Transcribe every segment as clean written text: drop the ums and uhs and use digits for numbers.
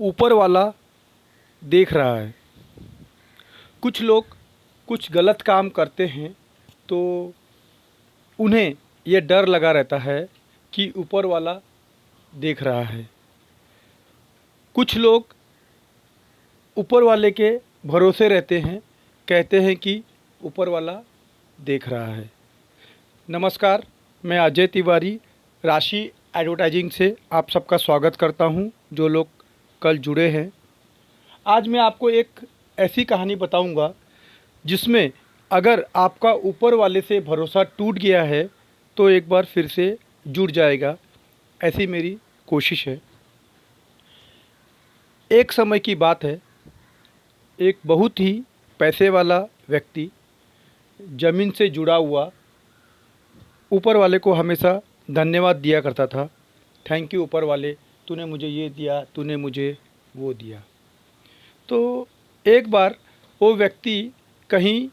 ऊपर वाला देख रहा है। कुछ लोग कुछ गलत काम करते हैं तो उन्हें ये डर लगा रहता है कि ऊपर वाला देख रहा है। कुछ लोग ऊपर वाले के भरोसे रहते हैं, कहते हैं कि ऊपर वाला देख रहा है। नमस्कार, मैं अजय तिवारी राशि एडवर्टाइजिंग से आप सबका स्वागत करता हूं, जो लोग कल जुड़े हैं। आज मैं आपको एक ऐसी कहानी बताऊंगा जिसमें अगर आपका ऊपर वाले से भरोसा टूट गया है तो एक बार फिर से जुड़ जाएगा, ऐसी मेरी कोशिश है। एक समय की बात है, एक बहुत ही पैसे वाला व्यक्ति, ज़मीन से जुड़ा हुआ, ऊपर वाले को हमेशा धन्यवाद दिया करता था। थैंक यू ऊपर वाले, तूने मुझे ये दिया, तूने मुझे वो दिया। तो एक बार वो व्यक्ति कहीं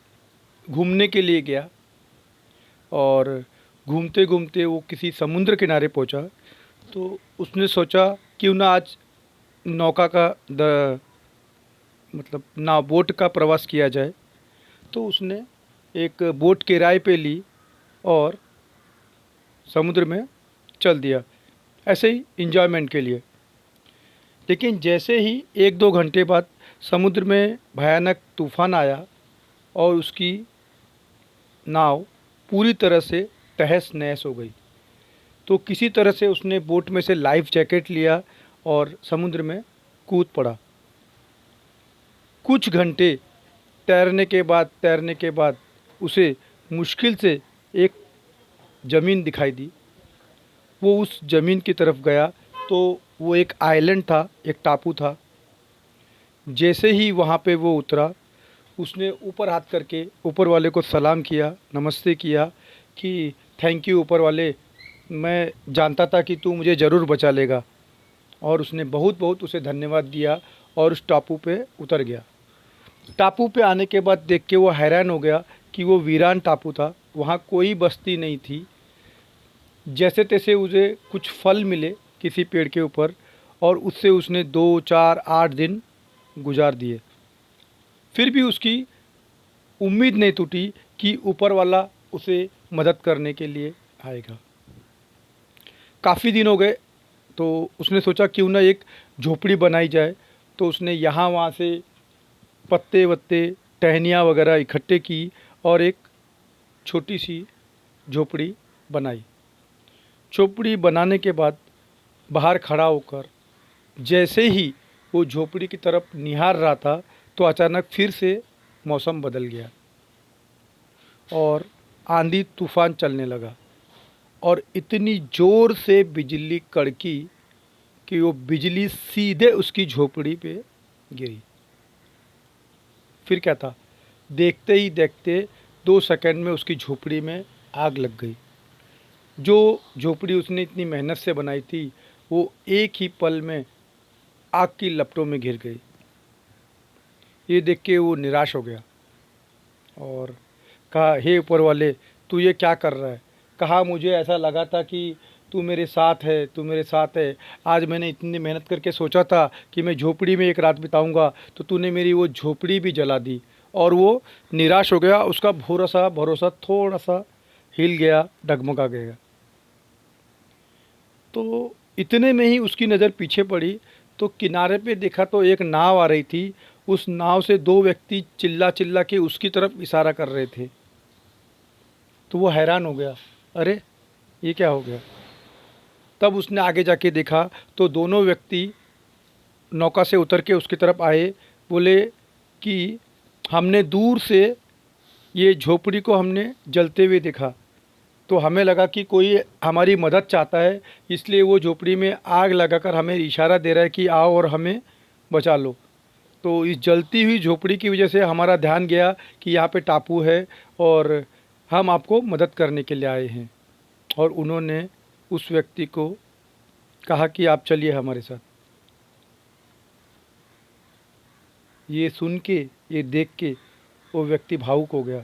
घूमने के लिए गया और घूमते घूमते वो किसी समुद्र किनारे पहुंचा। तो उसने सोचा क्यों ना आज नौका का नाव बोट का प्रवास किया जाए। तो उसने एक बोट किराए पे ली और समुद्र में चल दिया, ऐसे ही इंजॉयमेंट के लिए। लेकिन जैसे ही 1-2 घंटे बाद समुद्र में भयानक तूफ़ान आया और उसकी नाव पूरी तरह से तहस नहस हो गई। तो किसी तरह से उसने बोट में से लाइफ जैकेट लिया और समुद्र में कूद पड़ा। कुछ घंटे तैरने के बाद उसे मुश्किल से एक ज़मीन दिखाई दी। वो उस ज़मीन की तरफ गया तो वो एक आइलैंड था, एक टापू था। जैसे ही वहाँ पे वो उतरा, उसने ऊपर हाथ करके ऊपर वाले को सलाम किया, नमस्ते किया कि थैंक यू ऊपर वाले, मैं जानता था कि तू मुझे ज़रूर बचा लेगा। और उसने बहुत बहुत उसे धन्यवाद दिया और उस टापू पे उतर गया। टापू पे आने के बाद देख के वो हैरान हो गया कि वो वीरान टापू था, वहाँ कोई बस्ती नहीं थी। जैसे तैसे उसे कुछ फल मिले किसी पेड़ के ऊपर और उससे उसने 2, 4, 8 दिन गुजार दिए। फिर भी उसकी उम्मीद नहीं टूटी कि ऊपर वाला उसे मदद करने के लिए आएगा। काफ़ी दिन हो गए तो उसने सोचा क्यों ना एक झोपड़ी बनाई जाए। तो उसने यहाँ वहाँ से पत्ते वत्ते, टहनियाँ वगैरह इकट्ठे की और एक छोटी सी झोपड़ी बनाई। झोपड़ी बनाने के बाद बाहर खड़ा होकर जैसे ही वो झोपड़ी की तरफ निहार रहा था तो अचानक फिर से मौसम बदल गया और आंधी तूफान चलने लगा और इतनी ज़ोर से बिजली कड़की कि वो बिजली सीधे उसकी झोपड़ी पे गिरी। फिर क्या था, देखते ही देखते 2 सेकंड में उसकी झोपड़ी में आग लग गई। जो झोपड़ी उसने इतनी मेहनत से बनाई थी वो एक ही पल में आग की लपटों में घिर गई। ये देख के वो निराश हो गया और कहा, हे ऊपर वाले, तू ये क्या कर रहा है? कहा, मुझे ऐसा लगा था कि तू मेरे साथ है, तू मेरे साथ है। आज मैंने इतनी मेहनत करके सोचा था कि मैं झोपड़ी में एक रात बिताऊंगा, तो तूने मेरी वो झोपड़ी भी जला दी। और वो निराश हो गया, उसका भरोसा थोड़ा सा हिल गया, डगमगा गया। तो इतने में ही उसकी नज़र पीछे पड़ी तो किनारे पे देखा तो एक नाव आ रही थी। उस नाव से 2 व्यक्ति चिल्ला चिल्ला के उसकी तरफ इशारा कर रहे थे। तो वो हैरान हो गया, अरे ये क्या हो गया? तब उसने आगे जाके देखा तो दोनों व्यक्ति नौका से उतर के उसकी तरफ आए। बोले कि हमने दूर से ये झोपड़ी को हमने जलते हुए देखा, तो हमें लगा कि कोई हमारी मदद चाहता है, इसलिए वो झोपड़ी में आग लगाकर हमें इशारा दे रहा है कि आओ और हमें बचा लो। तो इस जलती हुई झोपड़ी की वजह से हमारा ध्यान गया कि यहाँ पे टापू है और हम आपको मदद करने के लिए आए हैं। और उन्होंने उस व्यक्ति को कहा कि आप चलिए हमारे साथ। ये सुन के, ये देख के वो व्यक्ति भावुक हो गया।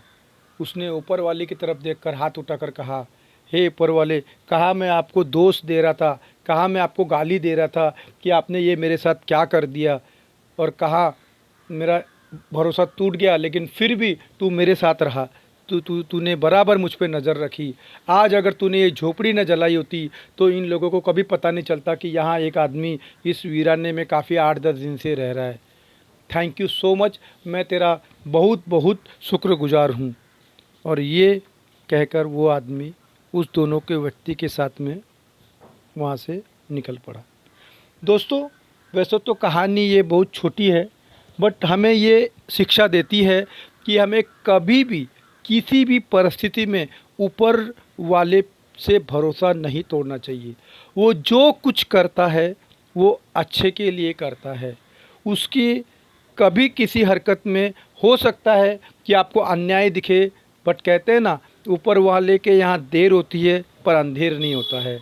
उसने ऊपर वाले की तरफ देखकर हाथ उठाकर कहा हे ऊपर वाले, कहाँ मैं आपको दोष दे रहा था, कहाँ मैं आपको गाली दे रहा था कि आपने ये मेरे साथ क्या कर दिया, और कहाँ मेरा भरोसा टूट गया, लेकिन फिर भी तू मेरे साथ रहा। तूने बराबर मुझ पे नज़र रखी। आज अगर तूने ये झोपड़ी न जलाई होती तो इन लोगों को कभी पता नहीं चलता कि यहाँ एक आदमी इस वीराने में काफ़ी 8-10 दिन से रह रहा है। थैंक यू सो मच, मैं तेरा बहुत बहुत शुक्रगुजार हूँ। और ये कहकर वो आदमी उस दोनों के व्यक्ति के साथ में वहाँ से निकल पड़ा। दोस्तों, वैसे तो कहानी ये बहुत छोटी है, बट हमें ये शिक्षा देती है कि हमें कभी भी किसी भी परिस्थिति में ऊपर वाले से भरोसा नहीं तोड़ना चाहिए। वो जो कुछ करता है वो अच्छे के लिए करता है। उसकी कभी किसी हरकत में हो सकता है कि आपको अन्याय दिखे, बट कहते हैं ना, ऊपर वाले के यहाँ देर होती है पर अंधेर नहीं होता है।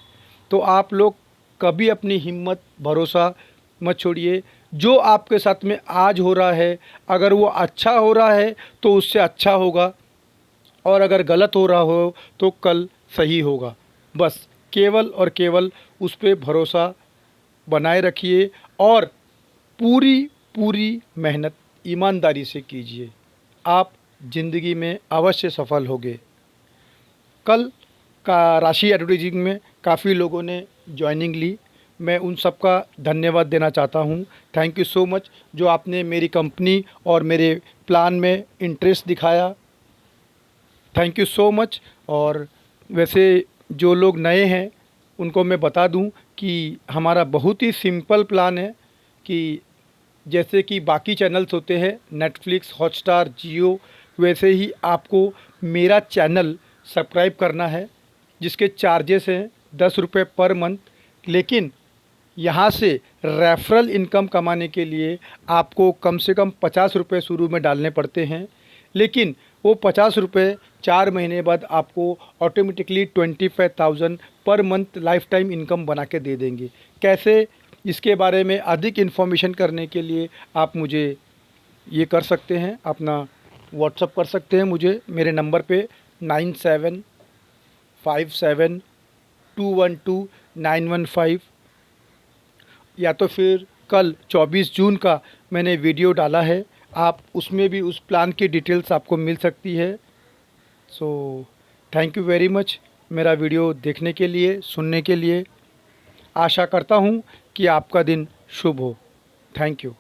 तो आप लोग कभी अपनी हिम्मत, भरोसा मत छोड़िए। जो आपके साथ में आज हो रहा है, अगर वो अच्छा हो रहा है तो उससे अच्छा होगा, और अगर गलत हो रहा हो तो कल सही होगा। बस केवल और केवल उस पे भरोसा बनाए रखिए और पूरी पूरी मेहनत ईमानदारी से कीजिए। आप ज़िंदगी में अवश्य सफल होंगे। कल का राशि एडवर्टाइजिंग में काफ़ी लोगों ने ज्वाइनिंग ली। मैं उन सब का धन्यवाद देना चाहता हूँ। थैंक यू सो मच, जो आपने मेरी कंपनी और मेरे प्लान में इंटरेस्ट दिखाया। Thank you so much. और वैसे जो लोग नए हैं उनको मैं बता दूं कि हमारा बहुत ही सिंपल प्लान है कि जैसे कि बाकी चैनल्स होते हैं नेटफ्लिक्स, हॉटस्टार, जियो, वैसे ही आपको मेरा चैनल सब्सक्राइब करना है, जिसके चार्जेस हैं 10 रुपये पर मंथ। लेकिन यहाँ से रेफरल इनकम कमाने के लिए आपको कम से कम 50 रुपये शुरू में डालने पड़ते हैं, लेकिन वो 50 रुपये 4 महीने बाद आपको automatically 25,000 per month life time income बना के दे देंगे। कैसे, इसके बारे में अधिक इन्फॉर्मेशन करने के लिए आप मुझे ये कर सकते हैं, अपना व्हाट्सअप कर सकते हैं मुझे मेरे नंबर पे 9757212915, या तो फिर कल 24 जून का मैंने वीडियो डाला है, आप उसमें भी उस प्लान की डिटेल्स आपको मिल सकती है। So thank you very much मेरा वीडियो देखने के लिए, सुनने के लिए। आशा करता हूँ कि आपका दिन शुभ हो। Thank you.